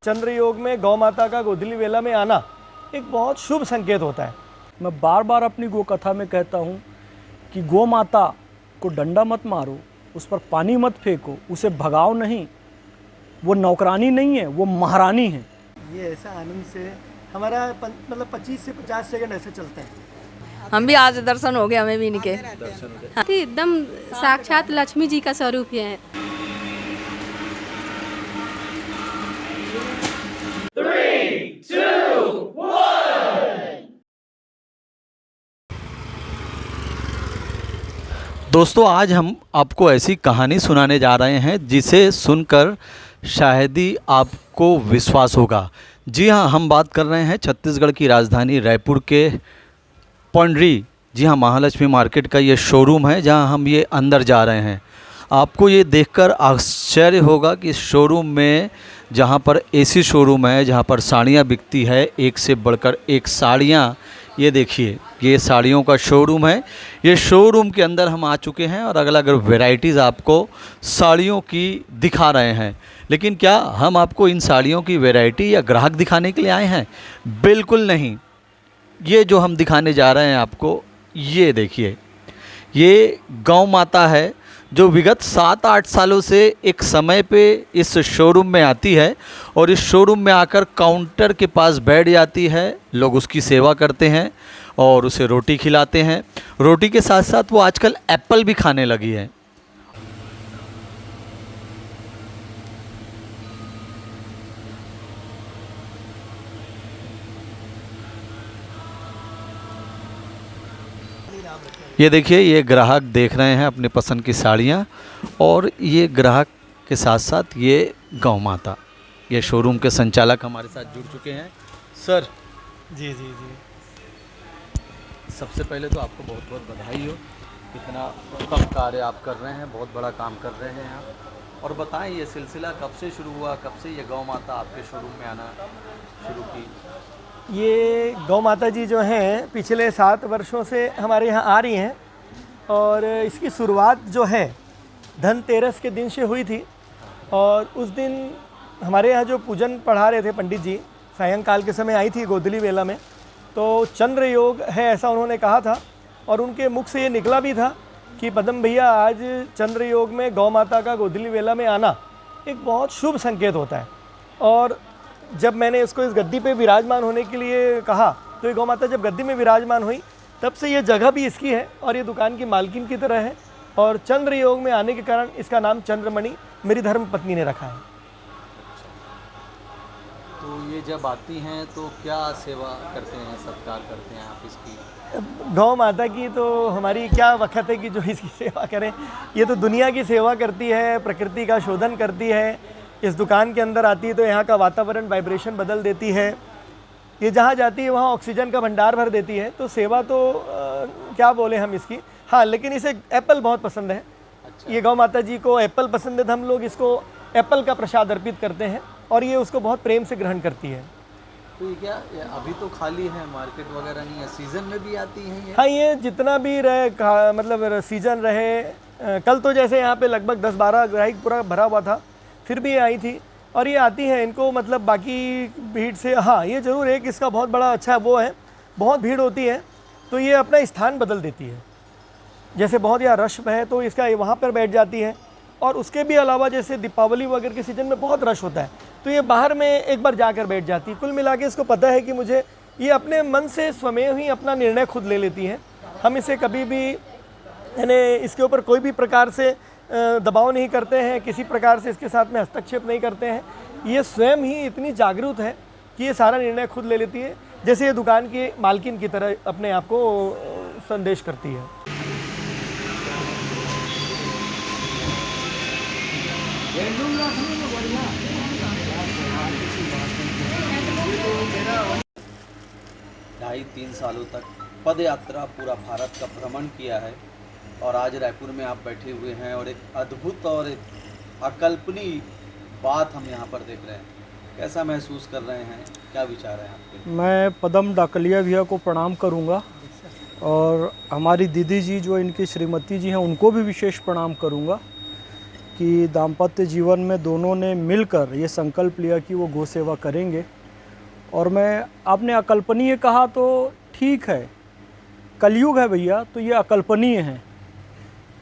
चंद्र योग में गौ माता का गोधूली वेला में आना एक बहुत शुभ संकेत होता है। मैं बार बार अपनी गो कथा में कहता हूँ कि गौ माता को डंडा मत मारो, उस पर पानी मत फेंको, उसे भगाओ नहीं। वो नौकरानी नहीं है, वो महारानी है। ये ऐसा आनंद से हमारा मतलब 25 से 50 सेकंड ऐसे चलते हैं। हम भी आज दर्शन हो गए, हमें भी इनके एकदम साक्षात लक्ष्मी जी का स्वरूप है। दोस्तों, आज हम आपको ऐसी कहानी सुनाने जा रहे हैं जिसे सुनकर शायद ही आपको विश्वास होगा। जी हाँ, हम बात कर रहे हैं छत्तीसगढ़ की राजधानी रायपुर के पौंडरी, जी हाँ, महालक्ष्मी मार्केट का ये शोरूम है जहाँ हम ये अंदर जा रहे हैं। आपको ये देखकर आश्चर्य होगा कि इस शोरूम में, जहाँ पर एसी शोरूम है, जहाँ पर साड़ियाँ बिकती है, एक से बढ़कर एक साड़ियाँ। ये देखिए, ये साड़ियों का शोरूम है। ये शोरूम के अंदर हम आ चुके हैं और अलग अलग वैरायटीज़ आपको साड़ियों की दिखा रहे हैं। लेकिन क्या हम आपको इन साड़ियों की वैरायटी या ग्राहक दिखाने के लिए आए हैं? बिल्कुल नहीं। ये जो हम दिखाने जा रहे हैं आपको, ये देखिए, ये गौ माता है जो विगत 7-8 सालों से एक समय पे इस शोरूम में आती है और इस शोरूम में आकर काउंटर के पास बैठ जाती है। लोग उसकी सेवा करते हैं और उसे रोटी खिलाते हैं। रोटी के साथ साथ वो आजकल एप्पल भी खाने लगी है। ये देखिए, ये ग्राहक देख रहे हैं अपनी पसंद की साड़ियाँ, और ये ग्राहक के साथ साथ ये गौ माता, ये शोरूम के संचालक हमारे साथ जुड़ चुके हैं। सर जी जी जी, सबसे पहले तो आपको बहुत बहुत बधाई हो, इतना उत्तम कार्य आप कर रहे हैं, बहुत बड़ा काम कर रहे हैं आप। और बताएं, ये सिलसिला कब से शुरू हुआ, कब से ये गौ माता आपके शोरूम में आना शुरू की? ये गौ माता जी जो हैं पिछले 7 वर्षों से हमारे यहाँ आ रही हैं और इसकी शुरुआत जो है धनतेरस के दिन से हुई थी। और उस दिन हमारे यहाँ जो पूजन पढ़ा रहे थे पंडित जी, सायंकाल के समय आई थी गोधूली वेला में, तो चंद्र योग है ऐसा उन्होंने कहा था और उनके मुख से ये निकला भी था कि पदम भैया, आज चंद्र योग में गौ माता का गोधूली वेला में आना एक बहुत शुभ संकेत होता है। और जब मैंने इसको इस गद्दी पे विराजमान होने के लिए कहा, तो ये गौ माता जब गद्दी में विराजमान हुई, तब से ये जगह भी इसकी है और ये दुकान की मालकिन की तरह है। और चंद्र योग में आने के कारण इसका नाम चंद्रमणि मेरी धर्म पत्नी ने रखा है। तो ये जब आती हैं तो क्या सेवा करते हैं, सत्कार करते हैं आप इसकी? गौ माता की तो हमारी क्या वक़्त है कि जो इसकी सेवा करें। ये तो दुनिया की सेवा करती है, प्रकृति का शोधन करती है। इस दुकान के अंदर आती है तो यहाँ का वातावरण, वाइब्रेशन बदल देती है। ये जहाँ जाती है वहाँ ऑक्सीजन का भंडार भर देती है। तो सेवा तो क्या बोले हम इसकी। हाँ, लेकिन इसे एप्पल बहुत पसंद है। अच्छा। ये गौ माता जी को एप्पल पसंद है, तो हम लोग इसको एप्पल का प्रसाद अर्पित करते हैं और ये उसको बहुत प्रेम से ग्रहण करती है। तो ये क्या अभी तो खाली है, मार्केट वगैरह नहीं है, सीज़न में भी आती हैं ये? हाँ, ये जितना भी रहे, मतलब सीज़न रहे, कल तो जैसे यहाँ पे लगभग 10-12 ग्राहक पूरा भरा हुआ था, फिर भी आई थी। और ये आती है, इनको मतलब बाकी भीड़ से, हाँ ये ज़रूर एक इसका बहुत बड़ा अच्छा वो है, बहुत भीड़ होती है तो ये अपना स्थान बदल देती है। जैसे बहुत यहाँ रश है तो इसका वहाँ पर बैठ जाती है। और उसके भी अलावा जैसे दीपावली वगैरह के सीज़न में बहुत रश होता है तो ये बाहर में एक बार जाकर बैठ जाती है। कुल मिला के इसको पता है कि मुझे, ये अपने मन से स्वयं ही अपना निर्णय खुद ले लेती है। हम इसे कभी भी, यानी इसके ऊपर कोई भी प्रकार से दबाव नहीं करते हैं, किसी प्रकार से इसके साथ में हस्तक्षेप नहीं करते हैं। ये स्वयं ही इतनी जागरूक है कि ये सारा निर्णय खुद ले लेती है, जैसे ये दुकान की मालकिन की तरह अपने आप को संदेश करती है। ढाई 3 सालों तक पद यात्रा पूरा भारत का भ्रमण किया है और आज रायपुर में आप बैठे हुए हैं और एक अद्भुत और एक अकल्पनीय बात हम यहाँ पर देख रहे हैं। कैसा महसूस कर रहे हैं, क्या विचार हैं आपके? मैं पदम डाकलिया भैया को प्रणाम करूँगा और हमारी दीदी जी जो इनकी श्रीमती जी हैं उनको भी विशेष प्रणाम करूँगा। कि दाम्पत्य जीवन में दोनों ने मिलकर ये संकल्प लिया कि वो गौ सेवा करेंगे। और मैं आपने अकल्पनीय कहा तो ठीक है, कलयुग है भैया, तो ये अकल्पनीय है।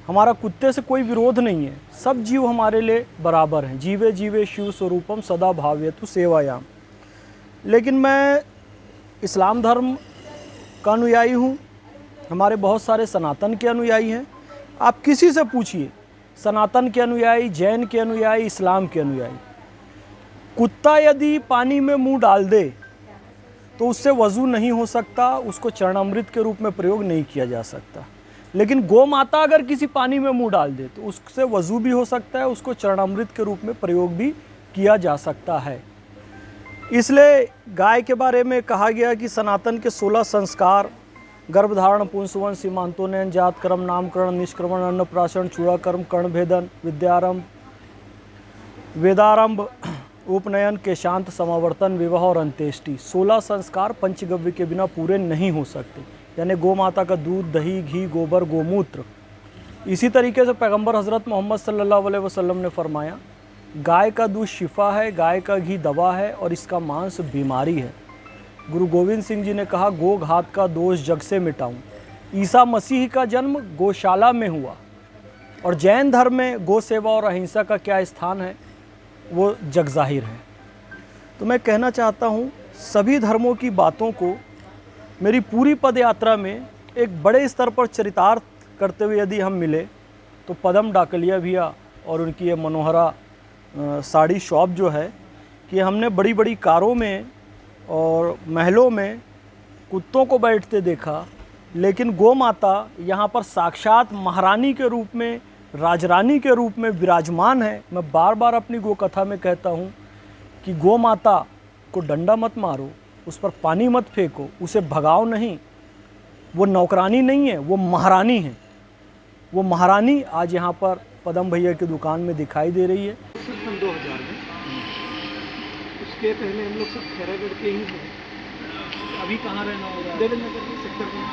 हमारा कुत्ते से कोई विरोध नहीं है, सब जीव हमारे लिए बराबर हैं। जीवे जीवे शिव स्वरूपम सदा भाव्यतु सेवायाम। लेकिन मैं इस्लाम धर्म का अनुयायी हूँ, हमारे बहुत सारे सनातन के अनुयायी हैं। आप किसी से पूछिए, सनातन के अनुयायी, जैन के अनुयायी, इस्लाम के अनुयायी, कुत्ता यदि पानी में मुंह डाल दे तो उससे वज़ू नहीं हो सकता, उसको चरणामृत के रूप में प्रयोग नहीं किया जा सकता। लेकिन गौ माता अगर किसी पानी में मुंह डाल दे तो उससे वज़ू भी हो सकता है, उसको चरणामृत के रूप में प्रयोग भी किया जा सकता है। इसलिए गाय के बारे में कहा गया कि सनातन के 16 संस्कार, गर्भधारण, पुंसवन, सीमांतोनयन, जात कर्म, नामकरण, निष्क्रमण, अन्नप्राशन, चूड़ाकर्म, कर्णभेदन, विद्यारंभ, वेदारंभ, उपनयन, केशांत, समावर्तन, विवाह और अंत्येष्टि, 16 संस्कार पंचगव्य के बिना पूरे नहीं हो सकते। यानी गौ माता का दूध, दही, घी, गोबर, गोमूत्र। इसी तरीके से पैगंबर हज़रत मोहम्मद सल्लल्लाहु अलैहि वसल्लम ने फरमाया, गाय का दूध शिफा है, गाय का घी दवा है और इसका मांस बीमारी है। गुरु गोविंद सिंह जी ने कहा, गो घात का दोष जग से मिटाऊं। ईसा मसीह का जन्म गौशाला में हुआ। और जैन धर्म में गौ सेवा और अहिंसा का क्या स्थान है वो जग जाहिर है। तो मैं कहना चाहता हूँ, सभी धर्मों की बातों को मेरी पूरी पद यात्रा में एक बड़े स्तर पर चरितार्थ करते हुए यदि हम मिले तो पदम डाकलिया भैया और उनकी ये मनोहरा साड़ी शॉप जो है कि हमने बड़ी बड़ी कारों में और महलों में कुत्तों को बैठते देखा, लेकिन गौ माता यहाँ पर साक्षात महारानी के रूप में, राजरानी के रूप में विराजमान है। मैं बार बार अपनी गौ कथा में कहता हूँ कि गौ माता को डंडा मत मारो, उस पर पानी मत फेंको, उसे भगाओ नहीं। वो नौकरानी नहीं है, वो महारानी है। वो महारानी आज यहाँ पर पदम भैया की दुकान में दिखाई दे रही है। सन 2000 में, उसके पहले हम लोग सब खैरागढ़ के ही थे। अभी कहाँ रहना होगा? देवेंद्र नगर के सेक्टर में।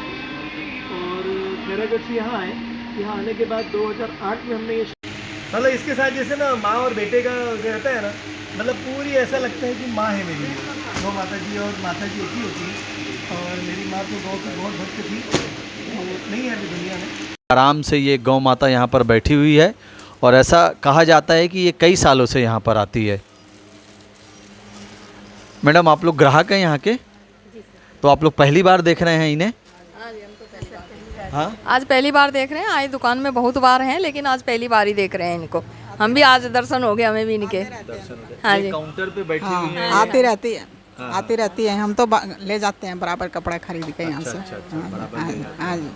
और खैरागढ़ से यहाँ आए। यहाँ आने के बाद 2008 में हमने ये, मतलब इसके साथ जैसे ना माँ और बेटे का रहता है ना, मतलब पूरी ऐसा लगता है कि माँ है मेरी। गौ माता जी और माता जी एक ही होती है। और मेरी माँ तो गौ की बहुत भक्त थी, तो नहीं है अभी दुनिया में। आराम से ये गौ माता यहाँ पर बैठी हुई है और ऐसा कहा जाता है कि ये कई सालों से यहाँ पर आती है। मैडम, आप लोग ग्राहक हैं यहाँ के? तो आप लोग पहली बार देख रहे हैं इन्हें? हाँ, आज पहली बार देख रहे हैं। आए दुकान में बहुत बार हैं, लेकिन आज पहली बार ही देख रहे हैं इनको। हम भी आज दर्शन हो गए हमें भी इनके। हाँ जी, काउंटर पे बैठी हुई है। आती रहती है, आती रहती है। हम तो ले जाते हैं बराबर कपड़ा खरीद के यहाँ से। हाँ जी।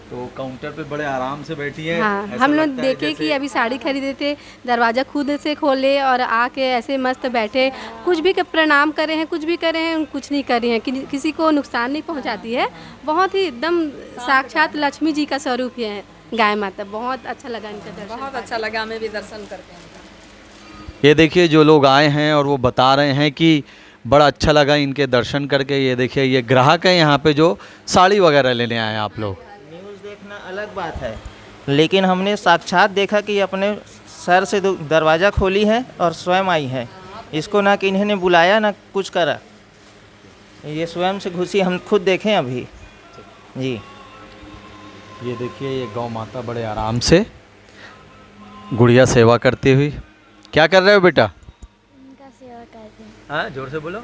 तो काउंटर पे बड़े आराम से बैठी है। हाँ, ऐसा हम लोग लगता है देखे जैसे- कि अभी साड़ी खरीदे थे, दरवाज़ा खुद से खोले और आके ऐसे मस्त बैठे, कुछ भी प्रणाम करे हैं, कुछ भी करे हैं, कुछ नहीं करे हैं, किसी को नुकसान नहीं पहुंचाती है। बहुत ही एकदम साक्षात लक्ष्मी जी का स्वरूप है गाय माता। बहुत अच्छा लगा इनका दर्शन। बहुत अच्छा लगा, हमें भी दर्शन करके। ये देखिए, जो लोग आए हैं और वो बता रहे हैं कि बड़ा अच्छा लगा इनके दर्शन करके। ये देखिए, ये ग्राहक है यहाँ पे जो साड़ी वगैरह लेने आए हैं। आप लोग न्यूज़ देखना अलग बात है, लेकिन हमने साक्षात देखा कि अपने सर से दरवाज़ा खोली है और स्वयं आई है। इसको ना कि इन्होंने बुलाया ना कुछ करा, ये स्वयं से घुसी। हम खुद देखें अभी जी। ये देखिए, ये गौ माता बड़े आराम से गुड़िया सेवा करती हुई। क्या कर रहे हो बेटा? इनका सेवा कर रही हूँ। हाँ, जोर से बोलो।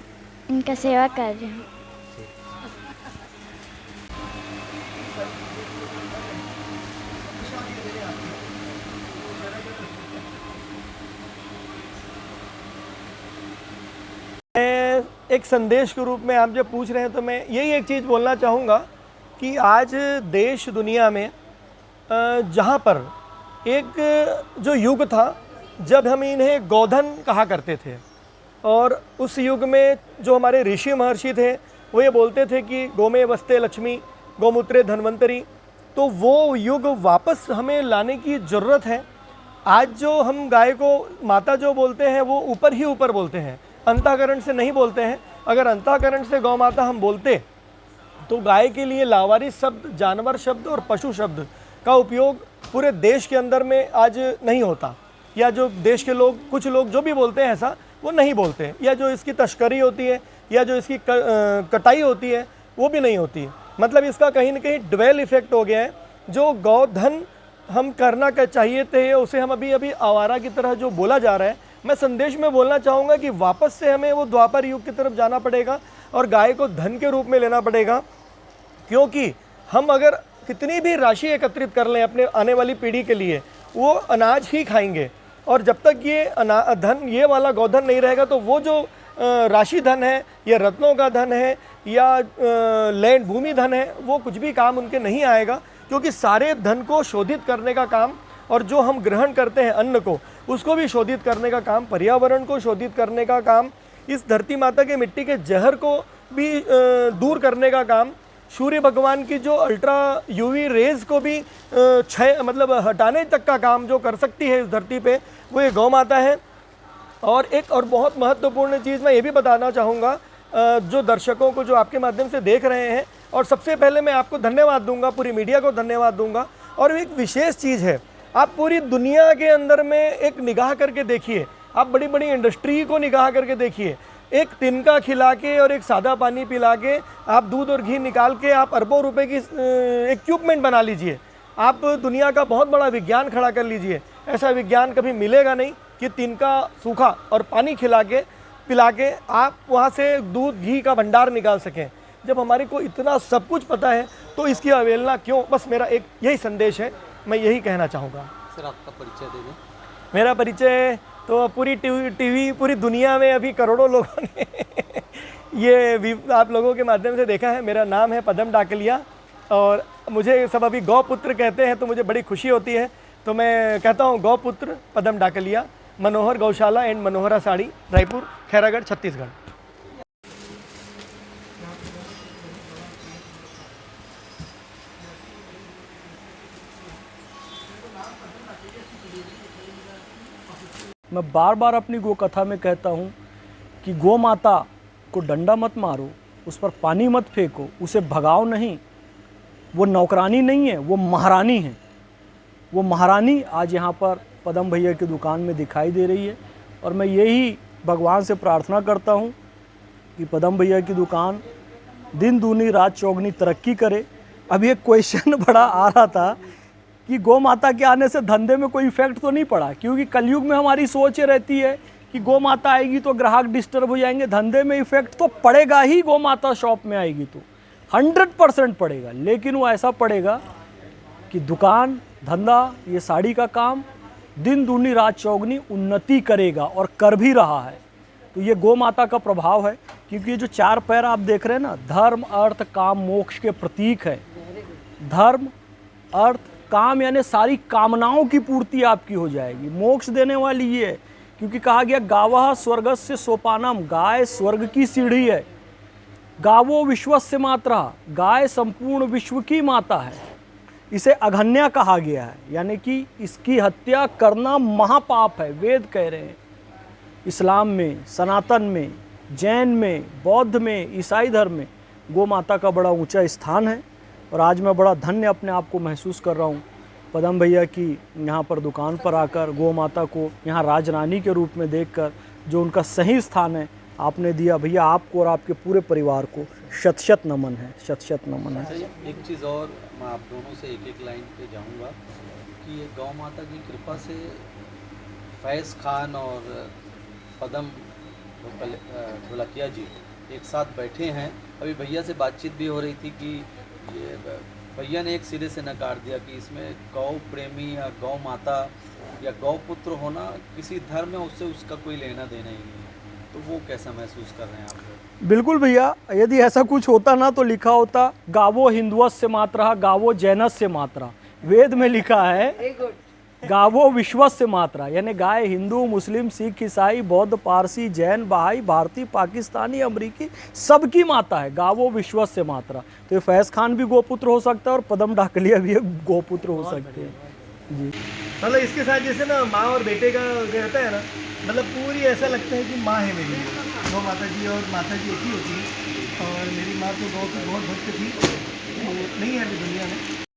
इनका सेवा कर रही हूँ। एक संदेश के रूप में आप जब पूछ रहे हैं तो मैं यही एक चीज़ बोलना चाहूँगा कि आज देश दुनिया में जहाँ पर एक जो युग था जब हम इन्हें गोधन कहा करते थे, और उस युग में जो हमारे ऋषि महर्षि थे वो ये बोलते थे कि गोमे वस्ते लक्ष्मी गोमूत्रे धन्वंतरी, तो वो युग वापस हमें लाने की ज़रूरत है। आज जो हम गाय को माता जो बोलते हैं वो ऊपर ही ऊपर बोलते हैं, अंतःकरण से नहीं बोलते हैं। अगर अंतःकरण से गौ माता हम बोलते तो गाय के लिए लावारिस शब्द, जानवर शब्द और पशु शब्द का उपयोग पूरे देश के अंदर में आज नहीं होता। या जो देश के लोग, कुछ लोग जो भी बोलते हैं ऐसा, वो नहीं बोलते हैं, या जो इसकी तस्करी होती है या जो इसकी कटाई होती है वो भी नहीं होती है। मतलब इसका कहीं ना कहीं ड्वेल इफेक्ट हो गया है। जो गौधन हम करना चाहिए थे उसे हम अभी अभी आवारा की तरह जो बोला जा रहा है, मैं संदेश में बोलना चाहूँगा कि वापस से हमें वो द्वापर युग की तरफ जाना पड़ेगा और गाय को धन के रूप में लेना पड़ेगा। क्योंकि हम अगर कितनी भी राशि एकत्रित कर लें अपने आने वाली पीढ़ी के लिए, वो अनाज ही खाएंगे, और जब तक ये धन, ये वाला गौधन नहीं रहेगा तो वो जो राशि धन है या रत्नों का धन है या लैंड भूमि धन है, वो कुछ भी काम उनके नहीं आएगा। क्योंकि सारे धन को शोधित करने का काम, और जो हम ग्रहण करते हैं अन्न को, उसको भी शोधित करने का काम, पर्यावरण को शोधित करने का काम, इस धरती माता के मिट्टी के जहर को भी दूर करने का काम, सूर्य भगवान की जो अल्ट्रा यूवी रेज को भी मतलब हटाने तक का काम जो कर सकती है इस धरती पे, वो ये गौ माता है। और एक और बहुत महत्वपूर्ण चीज़ मैं ये भी बताना चाहूँगा जो दर्शकों को, जो आपके माध्यम से देख रहे हैं, और सबसे पहले मैं आपको धन्यवाद दूंगा, पूरी मीडिया को धन्यवाद दूंगा। और एक विशेष चीज़ है, आप पूरी दुनिया के अंदर में एक निगाह करके देखिए, आप बड़ी बड़ी इंडस्ट्री को निगाह करके देखिए, एक तिनका खिला के और एक सादा पानी पिला के आप दूध और घी निकाल के आप अरबों रुपए की इक्विपमेंट बना लीजिए, आप दुनिया का बहुत बड़ा विज्ञान खड़ा कर लीजिए। ऐसा विज्ञान कभी मिलेगा नहीं कि तिनका सूखा और पानी खिला के पिला के आप वहाँ से दूध घी का भंडार निकाल सकें। जब हमारे को इतना सब कुछ पता है तो इसकी अवहेलना क्यों? बस मेरा एक यही संदेश है, मैं यही कहना चाहूँगा। सर आपका परिचय दे दें। मेरा परिचय तो पूरी टीवी पूरी दुनिया में अभी करोड़ों लोगों ने ये आप लोगों के माध्यम से देखा है। मेरा नाम है पदम डाकलिया और मुझे सब अभी गौपुत्र कहते हैं, तो मुझे बड़ी खुशी होती है। तो मैं कहता हूँ गौपुत्र पदम डाकलिया, मनोहर गौशाला एंड मनोहरा साड़ी, रायपुर, खैरागढ़, छत्तीसगढ़। मैं बार बार अपनी गो कथा में कहता हूँ कि गौ माता को डंडा मत मारो, उस पर पानी मत फेंको, उसे भगाओ नहीं। वो नौकरानी नहीं है, वो महारानी है। वो महारानी आज यहाँ पर पदम भैया की दुकान में दिखाई दे रही है। और मैं यही भगवान से प्रार्थना करता हूँ कि पदम भैया की दुकान दिन दूनी रात चौगनी तरक्की करे। अभी एक क्वेश्चन बड़ा आ रहा था कि गौ माता के आने से धंधे में कोई इफेक्ट तो नहीं पड़ा, क्योंकि कलयुग में हमारी सोच ये रहती है कि गौ माता आएगी तो ग्राहक डिस्टर्ब हो जाएंगे। धंधे में इफेक्ट तो पड़ेगा ही, गौ माता शॉप में आएगी तो 100% पड़ेगा। लेकिन वो ऐसा पड़ेगा कि दुकान धंधा, ये साड़ी का काम दिन दूनी रात चौगनी उन्नति करेगा और कर भी रहा है। तो ये गौ माता का प्रभाव है, क्योंकि ये जो 4 पैर आप देख रहे हैं ना, धर्म अर्थ काम मोक्ष के प्रतीक है। धर्म अर्थ काम यानी सारी कामनाओं की पूर्ति आपकी हो जाएगी। मोक्ष देने वाली ये है, क्योंकि कहा गया गावः स्वर्गस्य सोपानम, गाय स्वर्ग की सीढ़ी है। गावो विश्वस्य मातरः, गाय संपूर्ण विश्व की माता है। इसे अघन्या कहा गया है, यानी कि इसकी हत्या करना महापाप है, वेद कह रहे हैं। इस्लाम में, सनातन में, जैन में, बौद्ध में, ईसाई धर्म में गौ माता का बड़ा ऊंचा स्थान है। और आज मैं बड़ा धन्य अपने आप को महसूस कर रहा हूँ पदम भैया की यहाँ पर दुकान पर आकर, गौ माता को यहाँ राजरानी के रूप में देखकर जो उनका सही स्थान है आपने दिया। भैया आपको और आपके पूरे परिवार को शत शत नमन है, शत शत नमन है। एक चीज़ और मैं आप दोनों से एक एक लाइन पे जाऊंगा कि ये गौ माता की कृपा से फैज़ खान और पदम ढोलकिया जी एक साथ बैठे हैं। अभी भैया से बातचीत भी हो रही थी कि ये भैया ने एक सिरे से नकार दिया कि इसमें गौ प्रेमी या गौ माता या गौ पुत्र होना किसी धर्म में उससे उसका कोई लेना देना ही नहीं है। तो वो कैसा महसूस कर रहे हैं आप लोग? बिल्कुल भैया, यदि ऐसा कुछ होता ना तो लिखा होता गावो हिंदुवस्य मातरः, गावो जैनस्य मातरः। वेद में लिखा है गावो विश्वस्य मातरः, यानी गाय हिंदू, मुस्लिम, सिख, ईसाई, बौद्ध, पारसी, जैन, बहाई, भारतीय, पाकिस्तानी, अमरीकी सबकी माता है। गावो विश्वस्य मातरः। तो ये फैज़ खान भी गोपुत्र हो सकता है और पदम डाकलिया भी एक गोपुत्र हो सकते हैं जी। मतलब इसके साथ जैसे ना माँ और बेटे का रहता है ना, मतलब पूरी ऐसा लगता है कि माँ है मेरी। गौ माता जी और माता जी एक ही होती है। और मेरी माँ तो गौ की बहुत भक्त थी, तो नहीं है अभी दुनिया में।